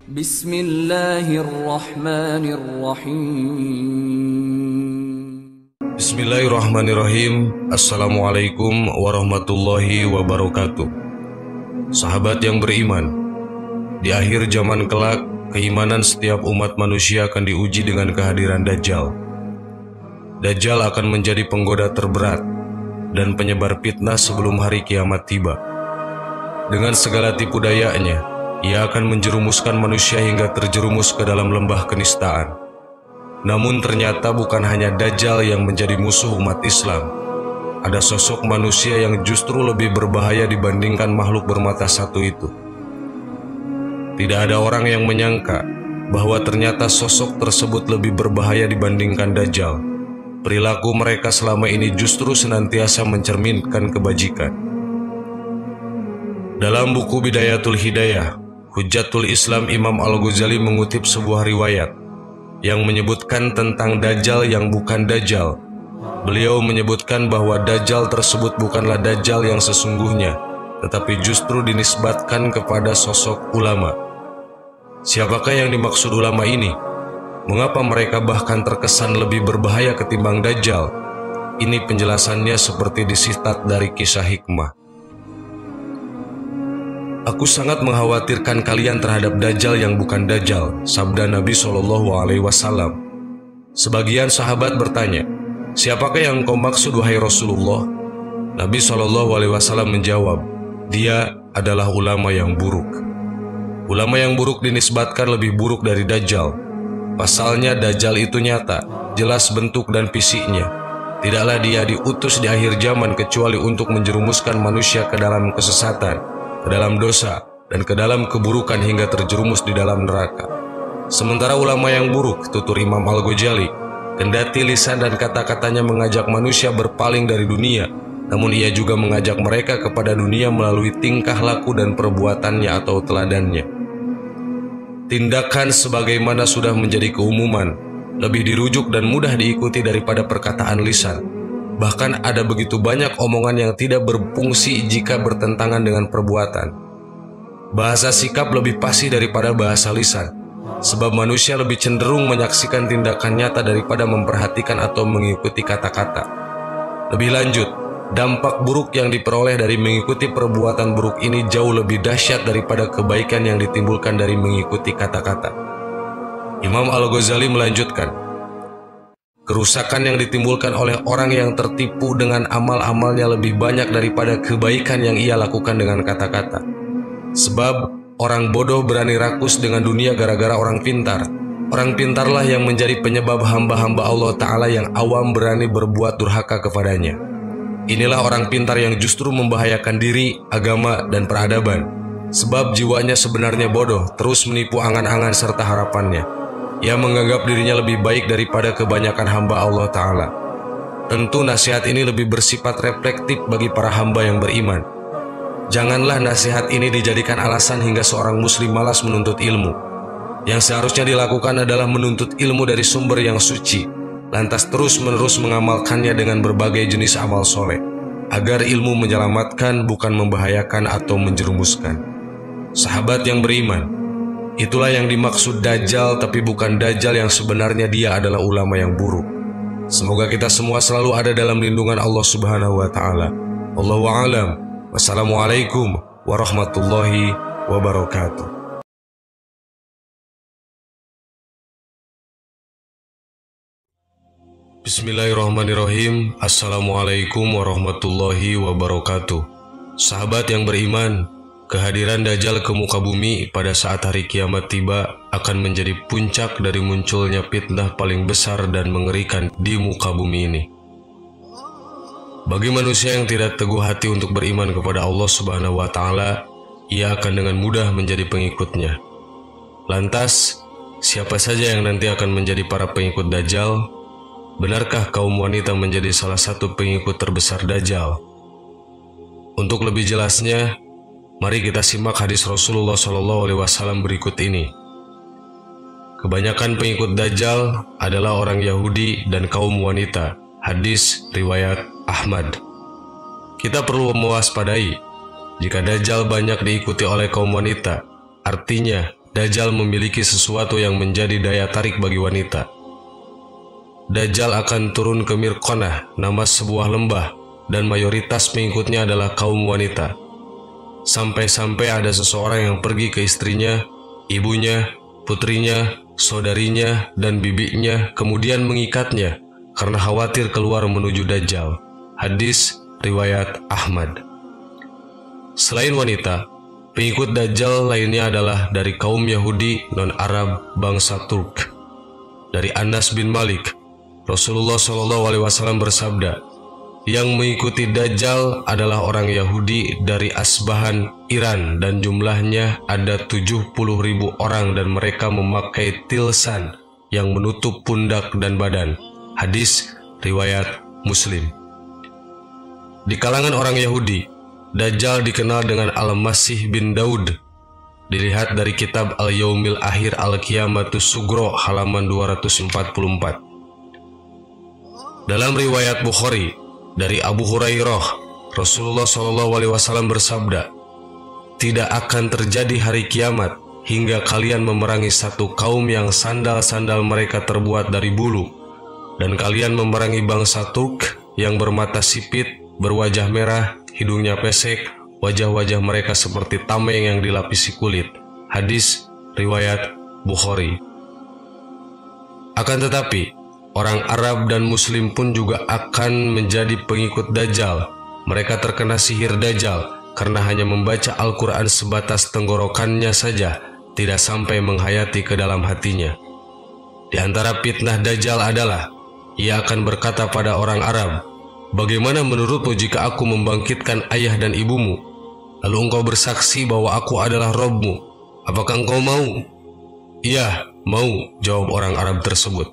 Bismillahirrahmanirrahim. Bismillahirrahmanirrahim. Assalamualaikum warahmatullahi wabarakatuh. Sahabat yang beriman, di akhir zaman kelak, keimanan setiap umat manusia akan diuji dengan kehadiran Dajjal. Dajjal akan menjadi penggoda terberat dan penyebar fitnah sebelum hari kiamat tiba. Dengan segala tipu dayanya, ia akan menjerumuskan manusia hingga terjerumus ke dalam lembah kenistaan. Namun ternyata bukan hanya Dajjal yang menjadi musuh umat Islam. Ada sosok manusia yang justru lebih berbahaya dibandingkan makhluk bermata satu itu. Tidak ada orang yang menyangka bahwa ternyata sosok tersebut lebih berbahaya dibandingkan Dajjal. Perilaku mereka selama ini justru senantiasa mencerminkan kebajikan. Dalam buku Bidayatul Hidayah, Hujjatul Islam Imam Al-Ghazali mengutip sebuah riwayat yang menyebutkan tentang Dajjal yang bukan Dajjal. Beliau menyebutkan bahwa Dajjal tersebut bukanlah Dajjal yang sesungguhnya, tetapi justru dinisbatkan kepada sosok ulama. Siapakah yang dimaksud ulama ini? Mengapa mereka bahkan terkesan lebih berbahaya ketimbang Dajjal? Ini penjelasannya seperti disitat dari kisah hikmah. Aku sangat mengkhawatirkan kalian terhadap Dajjal yang bukan Dajjal, sabda Nabi SAW. Sebagian sahabat bertanya, siapakah yang kau maksud wahai Rasulullah? Nabi SAW menjawab, dia adalah ulama yang buruk. Ulama yang buruk dinisbatkan lebih buruk dari Dajjal. Pasalnya Dajjal itu nyata, jelas bentuk dan fisiknya. Tidaklah dia diutus di akhir zaman kecuali untuk menjerumuskan manusia ke dalam kesesatan, ke dalam dosa, dan ke dalam keburukan hingga terjerumus di dalam neraka. Sementara ulama yang buruk, tutur Imam Al-Ghazali, kendati lisan dan kata-katanya mengajak manusia berpaling dari dunia, namun ia juga mengajak mereka kepada dunia melalui tingkah laku dan perbuatannya atau teladannya. Tindakan sebagaimana sudah menjadi keumuman, lebih dirujuk dan mudah diikuti daripada perkataan lisan. Bahkan ada begitu banyak omongan yang tidak berfungsi jika bertentangan dengan perbuatan. Bahasa sikap lebih fasih daripada bahasa lisan, sebab manusia lebih cenderung menyaksikan tindakan nyata daripada memperhatikan atau mengikuti kata-kata. Lebih lanjut, dampak buruk yang diperoleh dari mengikuti perbuatan buruk ini jauh lebih dahsyat daripada kebaikan yang ditimbulkan dari mengikuti kata-kata. Imam Al-Ghazali melanjutkan, kerusakan yang ditimbulkan oleh orang yang tertipu dengan amal-amalnya lebih banyak daripada kebaikan yang ia lakukan dengan kata-kata. Sebab orang bodoh berani rakus dengan dunia gara-gara orang pintar. Orang pintarlah yang menjadi penyebab hamba-hamba Allah Ta'ala yang awam berani berbuat durhaka kepadanya. Inilah orang pintar yang justru membahayakan diri, agama, dan peradaban. Sebab jiwanya sebenarnya bodoh, terus menipu angan-angan serta harapannya. Ia menganggap dirinya lebih baik daripada kebanyakan hamba Allah Ta'ala. Tentu nasihat ini lebih bersifat reflektif bagi para hamba yang beriman. Janganlah nasihat ini dijadikan alasan hingga seorang muslim malas menuntut ilmu. Yang seharusnya dilakukan adalah menuntut ilmu dari sumber yang suci, lantas terus-menerus mengamalkannya dengan berbagai jenis amal soleh, agar ilmu menyelamatkan bukan membahayakan atau menjerumuskan. Sahabat yang beriman, itulah yang dimaksud Dajjal, tapi bukan Dajjal yang sebenarnya dia adalah ulama yang buruk. Semoga kita semua selalu ada dalam lindungan Allah Subhanahu wa Ta'ala. Wallahu a'lam. Wassalamualaikum warahmatullahi wabarakatuh. Bismillahirrahmanirrahim. Assalamualaikum warahmatullahi wabarakatuh. Sahabat yang beriman, kehadiran Dajjal ke muka bumi pada saat hari kiamat tiba akan menjadi puncak dari munculnya fitnah paling besar dan mengerikan di muka bumi ini. Bagi manusia yang tidak teguh hati untuk beriman kepada Allah Subhanahu wa Ta'ala, ia akan dengan mudah menjadi pengikutnya. Lantas, siapa saja yang nanti akan menjadi para pengikut Dajjal? Benarkah kaum wanita menjadi salah satu pengikut terbesar Dajjal? Untuk lebih jelasnya, mari kita simak hadis Rasulullah SAW berikut ini. Kebanyakan pengikut Dajjal adalah orang Yahudi dan kaum wanita. Hadis riwayat Ahmad. Kita perlu mewaspadai jika Dajjal banyak diikuti oleh kaum wanita, artinya Dajjal memiliki sesuatu yang menjadi daya tarik bagi wanita. Dajjal akan turun ke Mirqanah, nama sebuah lembah, dan mayoritas pengikutnya adalah kaum wanita. Sampai-sampai ada seseorang yang pergi ke istrinya, ibunya, putrinya, saudarinya, dan bibinya, kemudian mengikatnya karena khawatir keluar menuju Dajjal. Hadis riwayat Ahmad. Selain wanita, pengikut Dajjal lainnya adalah dari kaum Yahudi non-Arab bangsa Turk. Dari Anas bin Malik, Rasulullah SAW bersabda, yang mengikuti Dajjal adalah orang Yahudi dari Asbahan, Iran, dan jumlahnya ada 70.000 orang dan mereka memakai tilsan yang menutup pundak dan badan. Hadis riwayat Muslim. Di kalangan orang Yahudi, Dajjal dikenal dengan Al-Masih bin Daud. Dilihat dari kitab Al-Yaumil Akhir Al-Qiyamatus Sugro halaman 244. Dalam riwayat Bukhari dari Abu Hurairah, Rasulullah SAW bersabda, tidak akan terjadi hari kiamat hingga kalian memerangi satu kaum yang sandal-sandal mereka terbuat dari bulu, dan kalian memerangi bangsa Turk yang bermata sipit, berwajah merah, hidungnya pesek, wajah-wajah mereka seperti tameng yang dilapisi kulit. Hadis riwayat Bukhari. Akan tetapi, orang Arab dan Muslim pun juga akan menjadi pengikut Dajjal. Mereka terkena sihir Dajjal karena hanya membaca Al-Quran sebatas tenggorokannya saja, tidak sampai menghayati ke dalam hatinya. Di antara fitnah Dajjal adalah, ia akan berkata pada orang Arab, bagaimana menurutmu jika aku membangkitkan ayah dan ibumu, lalu engkau bersaksi bahwa aku adalah Robmu? Apakah engkau mau? Iya, mau, jawab orang Arab tersebut.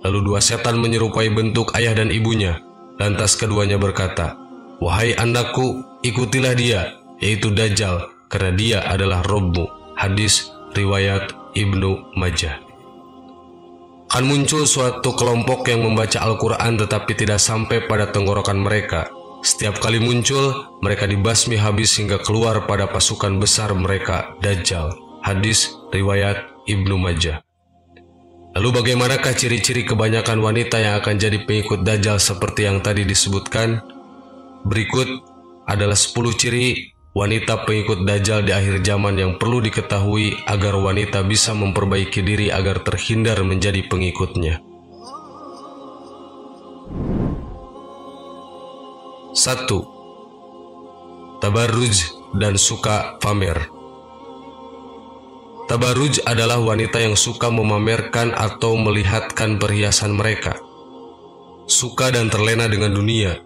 Lalu dua setan menyerupai bentuk ayah dan ibunya. Lantas keduanya berkata, wahai anakku, ikutilah dia, yaitu Dajjal, karena dia adalah Robmu. Hadis riwayat Ibnu Majah. Akan muncul suatu kelompok yang membaca Al-Quran tetapi tidak sampai pada tenggorokan mereka. Setiap kali muncul, mereka dibasmi habis hingga keluar pada pasukan besar mereka, Dajjal. Hadis riwayat Ibnu Majah. Lalu bagaimanakah ciri-ciri kebanyakan wanita yang akan jadi pengikut Dajjal seperti yang tadi disebutkan? Berikut adalah 10 ciri wanita pengikut Dajjal di akhir zaman yang perlu diketahui agar wanita bisa memperbaiki diri agar terhindar menjadi pengikutnya. 1. Tabarruj dan suka pamer. Tabarruj adalah wanita yang suka memamerkan atau melihatkan perhiasan mereka, suka dan terlena dengan dunia,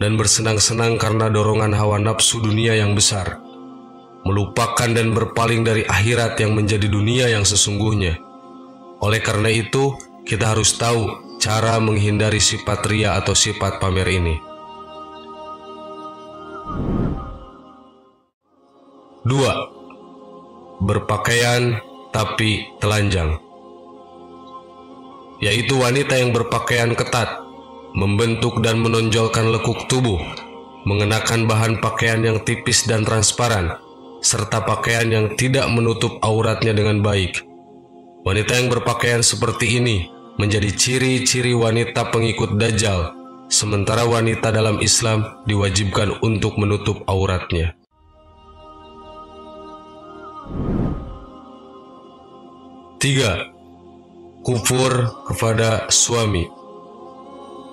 dan bersenang-senang karena dorongan hawa nafsu dunia yang besar, melupakan dan berpaling dari akhirat yang menjadi dunia yang sesungguhnya. Oleh karena itu, kita harus tahu cara menghindari sifat ria atau sifat pamer ini. 2. Berpakaian tapi telanjang, yaitu wanita yang berpakaian ketat, membentuk dan menonjolkan lekuk tubuh, mengenakan bahan pakaian yang tipis dan transparan, serta pakaian yang tidak menutup auratnya dengan baik. Wanita yang berpakaian seperti ini menjadi ciri-ciri wanita pengikut Dajjal, sementara wanita dalam Islam diwajibkan untuk menutup auratnya. 3. Kufur kepada suami.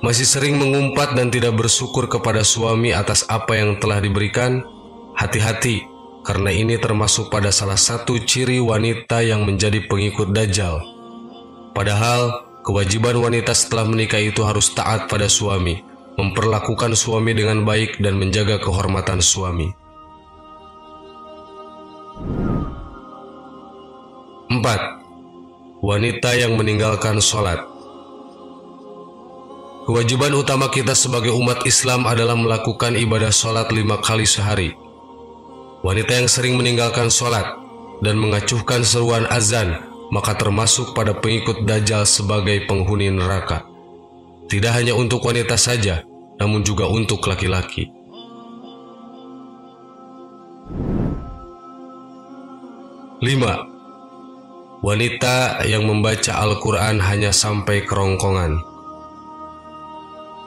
Masih sering mengumpat dan tidak bersyukur kepada suami atas apa yang telah diberikan? Hati-hati, karena ini termasuk pada salah satu ciri wanita yang menjadi pengikut Dajjal. Padahal, kewajiban wanita setelah menikah itu harus taat pada suami, memperlakukan suami dengan baik dan menjaga kehormatan suami. 4. Wanita yang meninggalkan sholat. Kewajiban utama kita sebagai umat Islam adalah melakukan ibadah sholat 5 kali sehari. Wanita yang sering meninggalkan sholat dan mengacuhkan seruan azan, maka termasuk pada pengikut Dajjal sebagai penghuni neraka. Tidak hanya untuk wanita saja, namun juga untuk laki-laki. 5. wanita yang membaca Al-Quran hanya sampai kerongkongan.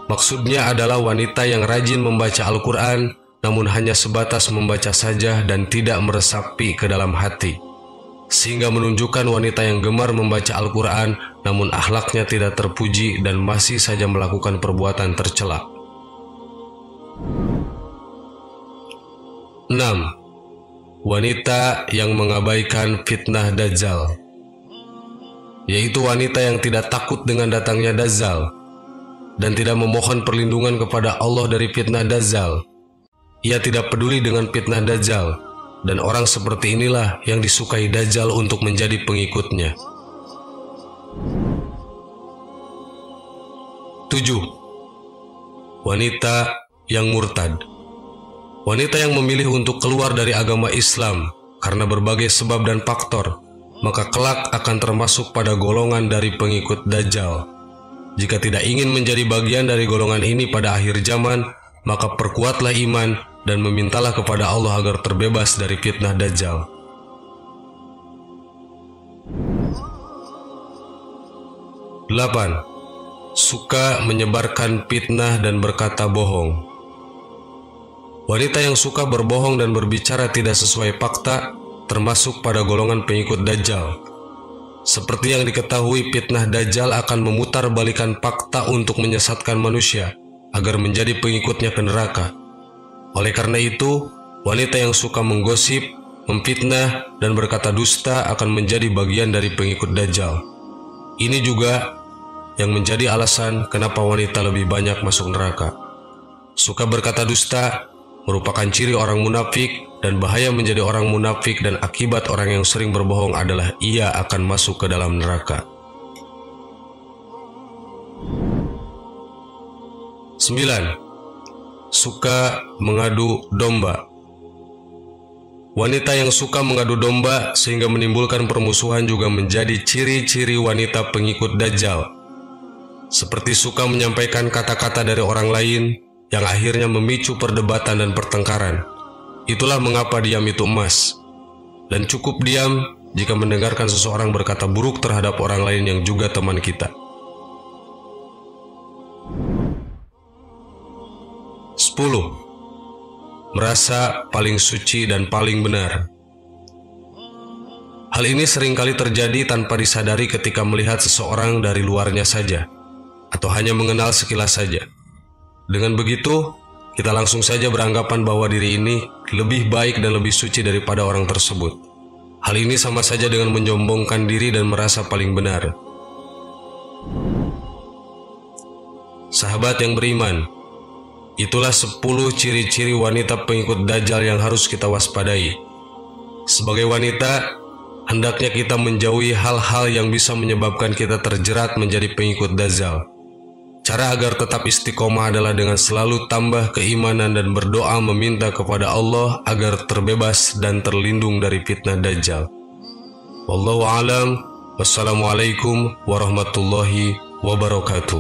Maksudnya adalah wanita yang rajin membaca Al-Quran, namun hanya sebatas membaca saja dan tidak meresapi ke dalam hati, sehingga menunjukkan wanita yang gemar membaca Al-Quran, namun akhlaknya tidak terpuji dan masih saja melakukan perbuatan tercela. 6. Wanita yang mengabaikan fitnah Dajjal, yaitu wanita yang tidak takut dengan datangnya Dajjal dan tidak memohon perlindungan kepada Allah dari fitnah Dajjal. Ia tidak peduli dengan fitnah Dajjal, dan orang seperti inilah yang disukai Dajjal untuk menjadi pengikutnya. 7. Wanita yang murtad, wanita yang memilih untuk keluar dari agama Islam karena berbagai sebab dan faktor, maka kelak akan termasuk pada golongan dari pengikut Dajjal. Jika tidak ingin menjadi bagian dari golongan ini pada akhir zaman, maka perkuatlah iman dan memintalah kepada Allah agar terbebas dari fitnah Dajjal. 8. Suka menyebarkan fitnah dan berkata bohong. Wanita yang suka berbohong dan berbicara tidak sesuai fakta termasuk pada golongan pengikut Dajjal. Seperti yang diketahui, fitnah Dajjal akan memutarbalikkan fakta untuk menyesatkan manusia agar menjadi pengikutnya ke neraka. Oleh karena itu, wanita yang suka menggosip, memfitnah, dan berkata dusta akan menjadi bagian dari pengikut Dajjal. Ini juga yang menjadi alasan kenapa wanita lebih banyak masuk neraka. Suka berkata dusta merupakan ciri orang munafik, dan bahaya menjadi orang munafik dan akibat orang yang sering berbohong adalah ia akan masuk ke dalam neraka. 9. Suka mengadu domba. Wanita yang suka mengadu domba sehingga menimbulkan permusuhan juga menjadi ciri-ciri wanita pengikut Dajjal. Seperti suka menyampaikan kata-kata dari orang lain yang akhirnya memicu perdebatan dan pertengkaran. Itulah mengapa diam itu emas, dan cukup diam jika mendengarkan seseorang berkata buruk terhadap orang lain yang juga teman kita. 10. Merasa paling suci dan paling benar. Hal ini seringkali terjadi tanpa disadari ketika melihat seseorang dari luarnya saja, atau hanya mengenal sekilas saja. Dengan begitu, kita langsung saja beranggapan bahwa diri ini lebih baik dan lebih suci daripada orang tersebut. Hal ini sama saja dengan menyombongkan diri dan merasa paling benar. Sahabat yang beriman, itulah 10 ciri-ciri wanita pengikut Dajjal yang harus kita waspadai. Sebagai wanita, hendaknya kita menjauhi hal-hal yang bisa menyebabkan kita terjerat menjadi pengikut Dajjal. Cara agar tetap istiqomah adalah dengan selalu tambah keimanan dan berdoa meminta kepada Allah agar terbebas dan terlindung dari fitnah Dajjal. Wallahu a'lam. Wassalamualaikum warahmatullahi wabarakatuh.